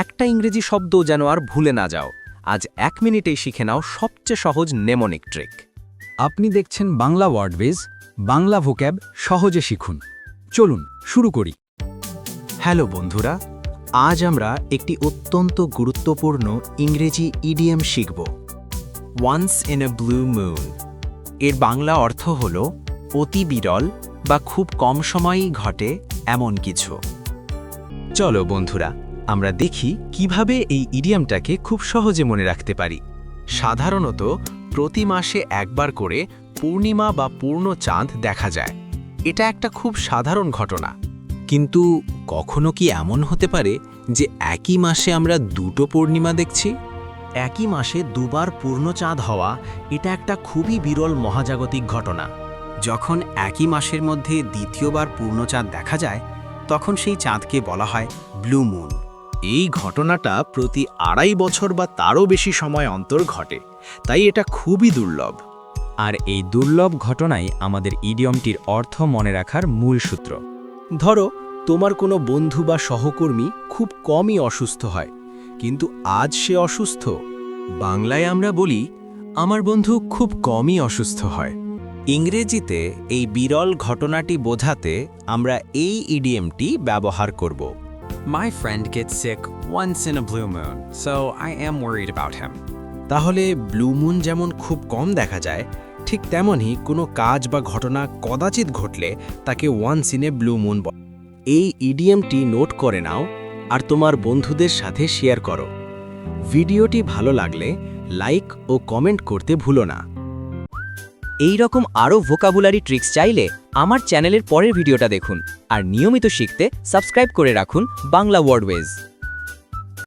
একটা ইংরেজি শব্দ যেন আর ভুলে না যাও। আজ 1 মিনিটেই শিখে নাও সবচেয়ে সহজ নেমোনিক ট্রিক। আপনি দেখছেন বাংলা ওয়ার্ডবেজ, বাংলা ভোক্যাব সহজে শিখুন। চলুন শুরু করি। হ্যালো বন্ধুরা, আজ আমরা একটি অত্যন্ত গুরুত্বপূর্ণ ইংরেজি ইডিয়ম শিখব। Once in a blue moon এর বাংলা অর্থ হল অতি বিরল বা খুব কম সময়েই ঘটে এমন কিছু। চলো বন্ধুরা, আমরা দেখি কিভাবে এই ইডিয়মটাকে খুব সহজে মনে রাখতে পারি। সাধারণত প্রতি মাসে একবার করে পূর্ণিমা বা পূর্ণ চাঁদ দেখা যায়। এটা একটা খুব সাধারণ ঘটনা। কিন্তু কখনো কি এমন হতে পারে যে একই মাসে আমরা দুটো পূর্ণিমা দেখছি? একই মাসে দুবার পূর্ণ চাঁদ হওয়া এটা একটা খুবই বিরল মহাজাগতিক ঘটনা। যখন একই মাসের মধ্যে দ্বিতীয়বার পূর্ণ চাঁদ দেখা যায়, তখন সেই চাঁদকে বলা হয় ব্লু মুন। এই ঘটনাটা প্রতি 2.5 বছর বা তারও বেশি সময় অন্তর ঘটে, তাই এটা খুবই দুর্লভ। আর এই দুর্লভ ঘটনাই আমাদের ইডিয়মটির অর্থ মনে রাখার মূল সূত্র। ধরো তোমার কোনো বন্ধু বা সহকর্মী খুব কমই অসুস্থ হয়, কিন্তু আজ সে অসুস্থ। বাংলায় আমরা বলি, আমার বন্ধু খুব কমই অসুস্থ হয়। ইংরেজিতে এই বিরল ঘটনাটি বোঝাতে আমরা এই ইডিয়মটি ব্যবহার করব। My friend gets sick once in a blue moon, so I am worried about him. তাহলে ব্লু মুন যেমন খুব কম দেখা যায়, ঠিক তেমনই কোনো কাজ বা ঘটনা কদাচিৎ ঘটলে তাকে once in a blue moon বলে। এই ইডিয়মটি নোট করে নাও আর তোমার বন্ধুদের সাথে শেয়ার করো। ভিডিওটি ভালো লাগলে লাইক ও কমেন্ট করতে ভুলো না। এই রকম আরও ভোকাবুলারি ট্রিক্স চাইলে আমার চ্যানেলের পরের ভিডিওটা দেখুন আর নিয়মিত শিখতে সাবস্ক্রাইব করে রাখুন বাংলা ওয়ার্ডওয়েজ।